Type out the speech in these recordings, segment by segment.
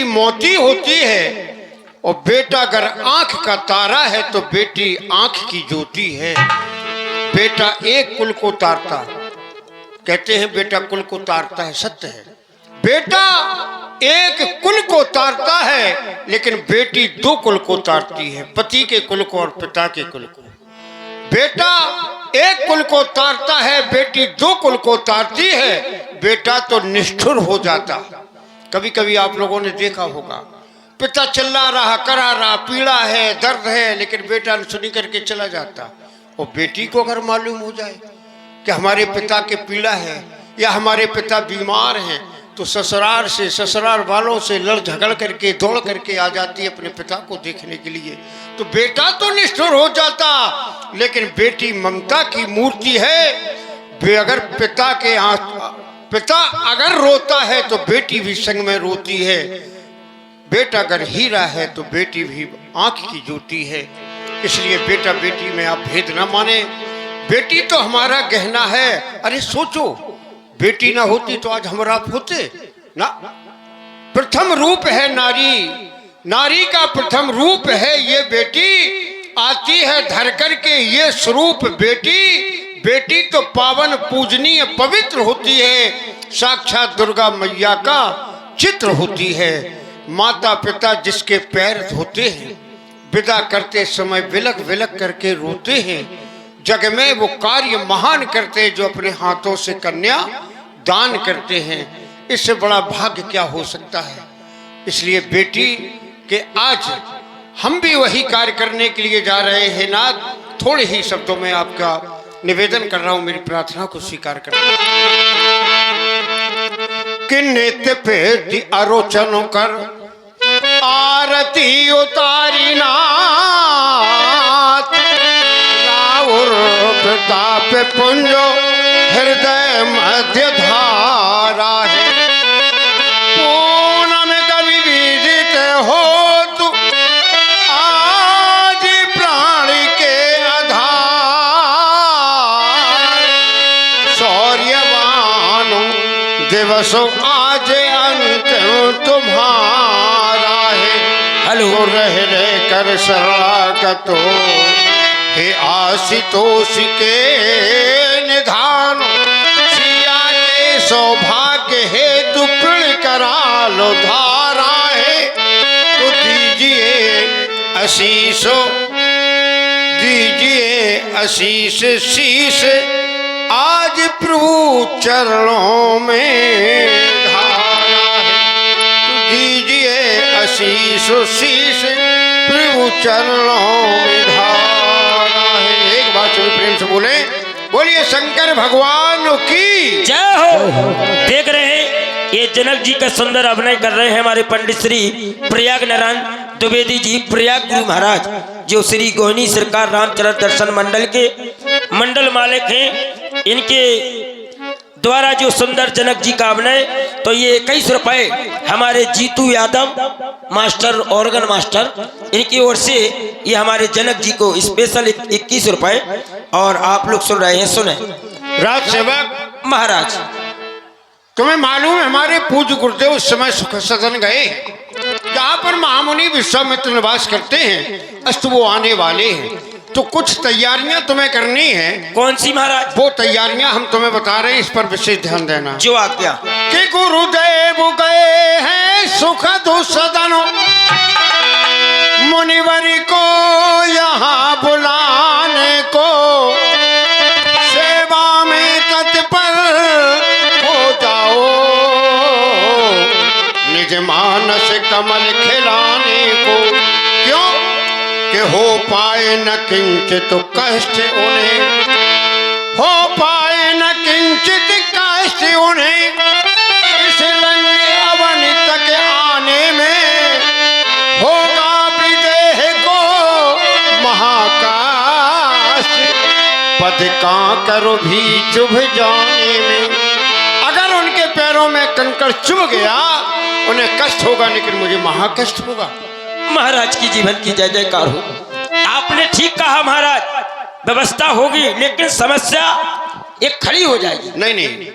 मोती होती है, और बेटा अगर आंख का तारा है तो बेटी आंख की ज्योति है। बेटा एक कुल को तारता, कहते हैं बेटा कुल को तारता है, सत्य है। बेटा एक कुल को तारता है, लेकिन बेटी दो कुल को तारती है, पति के कुल को और पिता के कुल को। बेटा एक कुल को तारता है, बेटी दो कुल को तारती है। बेटा तो निष्ठुर हो जाता। कभी कभी आप लोगों ने देखा होगा, पिता चिल्ला रहा, करा रहा, पीड़ा है, दर्द है, लेकिन बेटा सुनी करके चला जाता। और बेटी को अगर मालूम हो जाए कि हमारे पिता के पीड़ा है या हमारे पिता बीमार हैं, तो ससुराल वालों से लड़ झगड़ करके दौड़ करके आ जाती है अपने पिता को देखने के लिए। तो बेटा तो निष्ठुर हो जाता, लेकिन बेटी ममता की मूर्ति है। अगर पिता अगर रोता है तो बेटी भी संग में रोती है। बेटा अगर हीरा है तो बेटी भी आंख की ज्योति है। इसलिए बेटा बेटी में आप भेद न माने। बेटी तो हमारा गहना है। अरे सोचो, बेटी ना होती तो आज हम आप होते ना। प्रथम रूप है नारी, नारी का प्रथम रूप है ये बेटी। आती है धर कर के ये स्वरूप बेटी। बेटी तो पावन पूजनीय पवित्र होती है, साक्षात दुर्गा मैया का चित्र होती है। माता पिता जिसके पैर धोते हैं, विदा करते समय विलक विलक करके रोते हैं, जग में वो कार्य महान करते हैं जो अपने हाथों से कन्या दान करते हैं। इससे बड़ा भाग्य क्या हो सकता है। इसलिए बेटी के आज हम भी वही कार्य करने के लिए जा रहे हैं। नाथ, थोड़े ही शब्दों में आपका निवेदन कर रहा हूं, मेरी प्रार्थना को स्वीकार करना। कि नित्य पे आरोचनों कर आरती उतारी नाथ, राउर प्रताप पुंजो हृदय मध्य धारा है। पूनम कवि विदित हो तू आज प्राण के आधार, शौर्यवान दिवसों आज अंत तुम्हारा है। हेलो तो रह कर शरणागतो हे आशुतोष के निधान, सिया के सौभाग्य हेतु पिण करा लो धारा है। तो दीजिए आशीष शीश आज प्रभु चरणों में धारा है। तो दीजिए आशीष शीश प्रभु चरणों में धारा है। एक बार सभी प्रेम से बोले, बोलिए शंकर भगवान की जय हो। देख रहे हैं ये जनक जी का सुंदर अभिनय कर रहे हैं हमारे पंडित श्री प्रयाग नारायण द्विवेदी जी, प्रयाग गुरु महाराज, जो श्री गोहिनी सरकार रामचरण दर्शन मंडल के मंडल मालिक हैं। इनके द्वारा जो सुंदर जनक जी का अभिनय, तो ये 21 रुपए हमारे Jitu Yadav master, organ master, इनकी ओर से ये हमारे जनक जी को स्पेशल 21 रुपए। और आप लोग सुन रहे हैं, सुने। राज सेवक महाराज, तुम्हें मालूम है हमारे पूज्य गुरुदेव उस समय सुख सदन गए, जहाँ पर महामुनि विश्वामित्र निवास करते हैं। अस्त वो आने वाले हैं, तो कुछ तैयारियां तुम्हें करनी है। कौन सी महाराज? वो तैयारियां हम तुम्हें बता रहे हैं, इस पर विशेष ध्यान देना। जो आज्ञा। कि गुरुदेव गए हैं सुख सदन, मुनिवर को यहाँ बुलाने को, सेवा में तत्पर हो जाओ, निज मानस कमल खिलाने को। क्यों कि हो पाए न किंचित कष्ट उन्हें, हो पाए न किंचित कष्ट उन्हें, इस लंगे अवन तक आने में होगा विदेह को महाकाश, पद का करो भी चुभ जाने में। अगर उनके पैरों में कंकड़ चुभ गया, उन्हें कष्ट होगा, लेकिन मुझे महाकष्ट होगा। महाराज की जीवन की जय जयकार हो। आपने ठीक कहा महाराज, व्यवस्था होगी, लेकिन समस्या एक खड़ी हो जाएगी। नहीं नहीं,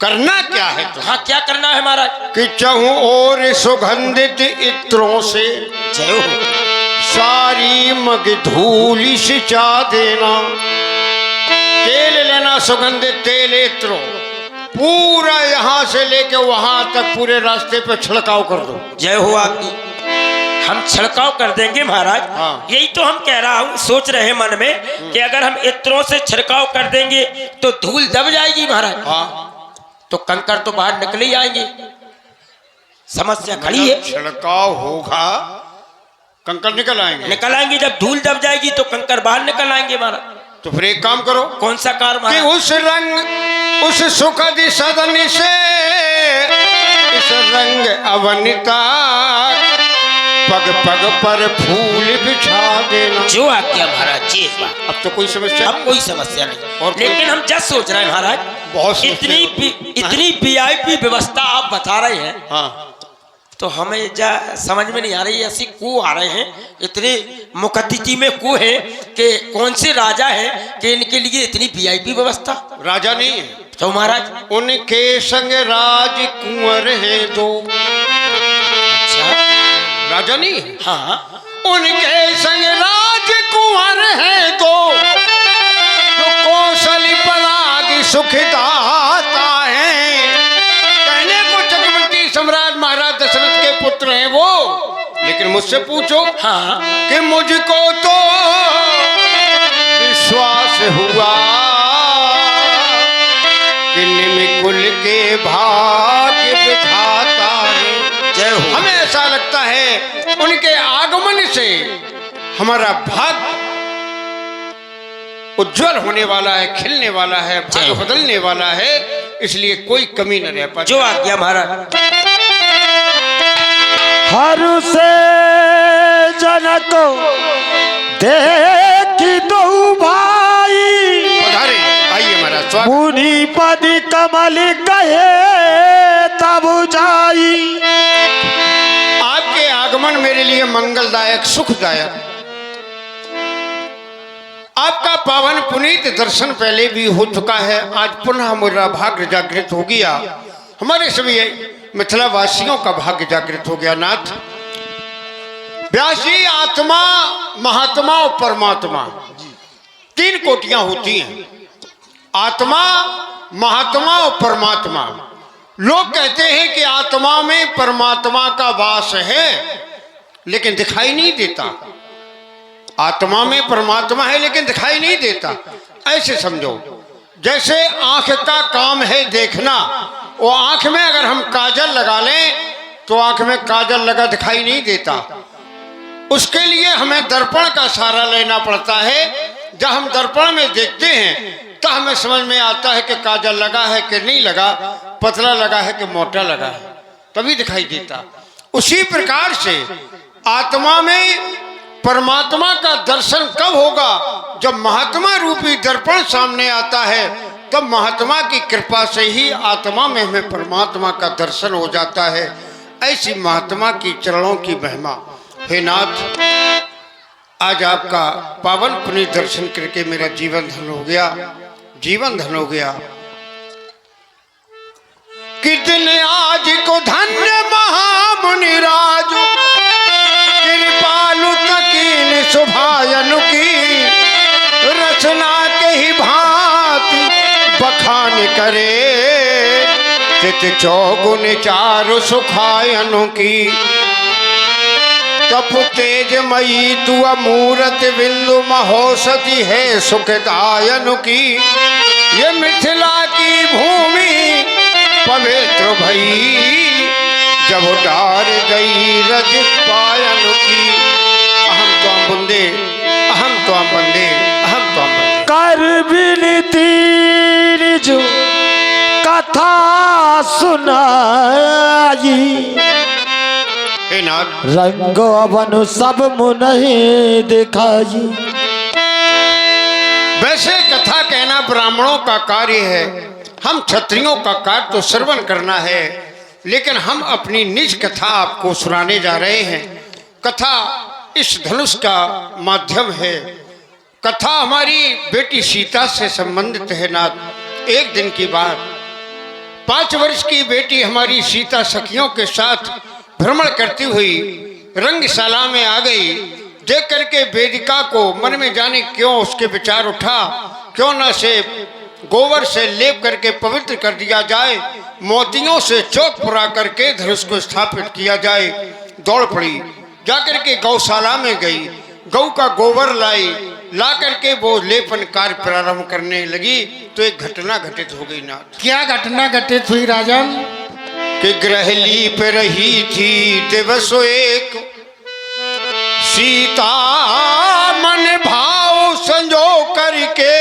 करना क्या है तो? हाँ, क्या करना है महाराज? कि चहु और सुगंधित इत्रों से जय हो। सारी मग धूली सिंचा देना। तेल लेना, सुगंधित तेल इत्रों, पूरा यहाँ से लेके वहां तक पूरे रास्ते पे छिड़काव कर दो। जय हो आपकी। हम छिड़काव कर देंगे महाराज। हाँ। यही तो हम कह रहा हूँ, सोच रहे हैं मन में कि अगर हम इत्रों से छिड़काव कर देंगे तो धूल दब जाएगी महाराज। हाँ, तो कंकर तो बाहर निकल ही आएंगे। समस्या खड़ी है। छिड़काव होगा, कंकर निकल आएंगे। निकल आएंगे, जब धूल दब जाएगी तो कंकर बाहर निकल आएंगे महाराज। तो फिर एक काम करो। कौन सा कार कि महाराज? उस रंग, उस सुखद सदन से इस रंग अवनिता पग पग पर फूल बिछा देना। जो आज्ञा महाराज जी। इस बात अब तो कोई समस्या अब कोई समस्या नहीं। और कोई- लेकिन हम जस्ट सोच रहे हैं महाराज, बहुत सोचते इतनी वीआईपी व्यवस्था आप बता रहे हैं, हाँ, तो हमें समझ में नहीं आ रही। ऐसी कुएं आ रहे हैं, इतने मुकद्दसी में कुएं हैं कि कौन से राजा हैं कि इनके लिए इतनी वीआईपी व्यवस्था? राजा नहीं है तो महाराज उनके संग राज कुंवर है दो। अच्छा, राजा नहीं है, हाँ, उनके संग राज कुंवर है दो, जो कौशल पराग सुखदाता है। कहने को चक्रवर्ती सम्राट महाराज दशरथ के पुत्र हैं वो, लेकिन मुझसे पूछो हाँ, कि मुझको तो विश्वास हुआ कि निमिकुल के भाग्य विधाता है। जय हो। हमें ऐसा लगता है उनके आगमन से हमारा भाग्य उज्जवल होने वाला है, खिलने वाला है, भाग्य बदलने वाला है, इसलिए कोई कमी न रह पाती। जो आज्ञा महाराज। हर से जनक देखी दो भाई, पधारे, आइए महाराज, स्वागत। मुनि पद कमल कहे तब जाई। आपके आगमन मेरे लिए मंगलदायक, सुखदायक। आपका पावन पुनीत दर्शन पहले भी हो चुका है, आज पुनः मेरा भाग्य जागृत हो गया, हमारे सभी मिथिला वासियों का भाग्य जागृत हो गया। नाथ व्यास जी, आत्मा, महात्मा और परमात्मा तीन कोटियां होती हैं। आत्मा, महात्मा और परमात्मा। लोग कहते हैं कि आत्मा में परमात्मा का वास है, लेकिन दिखाई नहीं देता। आत्मा में परमात्मा है लेकिन दिखाई नहीं देता। ऐसे समझो जैसे आंख का काम है देखना, वो आंख में अगर हम काजल लगा लें तो आंख में काजल लगा दिखाई नहीं देता। उसके लिए हमें दर्पण का सहारा लेना पड़ता है। जब हम दर्पण में देखते हैं तो हमें समझ में आता है कि काजल लगा है कि नहीं लगा, पतला लगा है कि मोटा लगा है, तभी दिखाई देता। उसी प्रकार से आत्मा में परमात्मा का दर्शन कब होगा? जब महात्मा रूपी दर्पण सामने आता है, तब महात्मा की कृपा से ही आत्मा में हमें परमात्मा का दर्शन हो जाता है। ऐसी महात्मा की चरणों की महिमा। हे नाथ, आज आपका पावन पुनीत दर्शन करके मेरा जीवन धन हो गया, जीवन धन हो गया। कितने आज को धन्य महामुनिराज, कृपालु तकीन सुभायनु की, रचना के ही भांति बखान करे, तित चौगुन चारु सुखायनु की। तप तेजमयी तू अमूरत बिंदु महोसती है सुखदायनु की। ये मिथिला की भूमि पवित्र भई, जब डार गई रज पायन की। अहम तो हम बंदे, अहम तो हम बंदे, अहम तो हम बंदे। कर बिनती जो कथा सुनाई, हे नाथ, रंग अवन सब मुनहि दिखाई। वैसे कथा कहना ब्राह्मणों का कार्य है, हम क्षत्रियों का कार्य तो श्रवण करना है, लेकिन हम अपनी निज कथा आपको सुनाने जा रहे हैं। कथा इस धनुष का माध्यम है। कथा हमारी बेटी सीता से संबंधित है। नाथ, एक दिन की बात, 5 वर्ष की बेटी हमारी सीता सखियों के साथ भ्रमण करती हुई रंगशाला में आ गई। देख करके वेदिका को मन में जाने क्यों उसके विचार उठा, क्यों न से गोबर से लेप करके पवित्र कर दिया जाए, मोतियों से चौक पुरा करके धनुष को स्थापित किया जाए। दौड़ पड़ी, जाकर के गौशाला में गई, गौ का गोबर लाई, ला करके वो लेपन कार्य प्रारंभ करने लगी तो एक घटना घटित हो गई। नाथ, क्या घटना घटित हुई राजन? कि ग्रहली पे रही थी दिवसो एक, सीता मन भाव संजो करके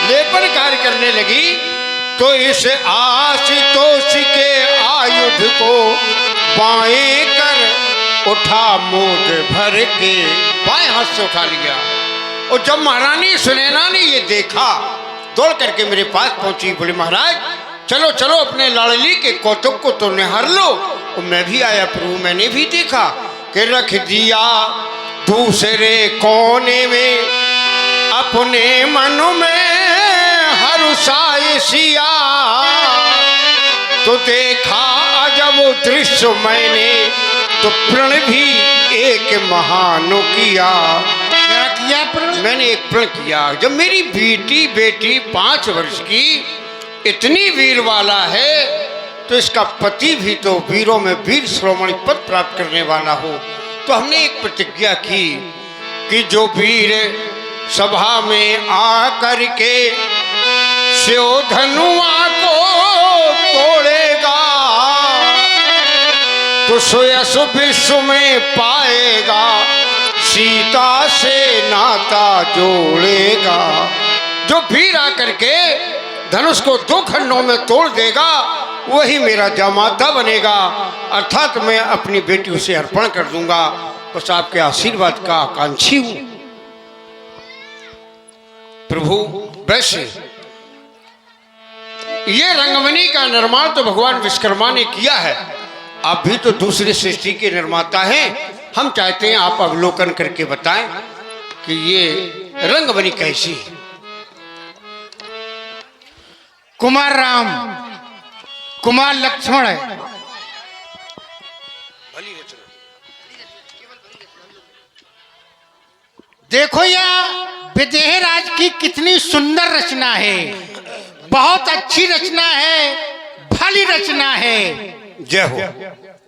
लेपन कार्य करने लगी तो इस आशुतोष के आयुध को बाएं कर उठा मोद भर के, बाएं हाथ से उठा लिया। और जब महारानी सुनैना ने ये देखा, दौड़ करके मेरे पास पहुंची, बोले महाराज चलो चलो अपने लाडली के कौतुक को तो निहार लो। और मैं भी आया प्रभु, मैंने भी देखा कि रख दिया दूसरे कोने में अपने मन में हरुषाए सिया, तो देखा अजब दृश्य मैंने तो प्रण भी एक महानो किया। क्या किया प्रण? मैंने एक प्रण किया, जब मेरी बेटी 5 वर्ष की इतनी वीर वाला है तो इसका पति भी तो वीरों में वीर श्रोमणी पद प्राप्त करने वाला हो। तो हमने एक प्रतिज्ञा की कि जो वीर सभा में आ करके शिव धनुआ को तोड़ेगा तो सुयस विश्व में पाएगा, सीता से नाता जोड़ेगा। जो वीर आकर के धनुष को 2 खंडों में तोड़ देगा वही मेरा जामाता बनेगा, अर्थात मैं अपनी बेटी उसे अर्पण कर दूंगा। बस आपके आशीर्वाद का आकांक्षी हूं प्रभु। वैसे ये रंगमणि का निर्माण तो भगवान विश्वकर्मा ने किया है, आप भी तो दूसरी सृष्टि के निर्माता हैं। हम चाहते हैं आप अवलोकन करके बताएं कि ये रंगमणि कैसी है। कुमार राम, कुमार लक्ष्मण है। देखो यह विदेह राज की कितनी सुंदर रचना है, बहुत अच्छी रचना है, भली रचना है। जय हो।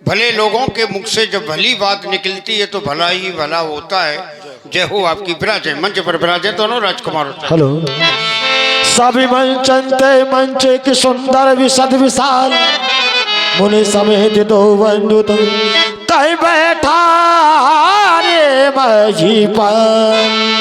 भले लोगों के मुख से जब भली बात निकलती है तो भला ही भला होता है। जय हो आपकी। विराजे मंच पर विराजे दोनों राजकुमार। हेलो। सभी मंचनते मंच की सुंदर विशद विशाल, मुनि समेत 2 बंधु तय बैठा रे माझी पर।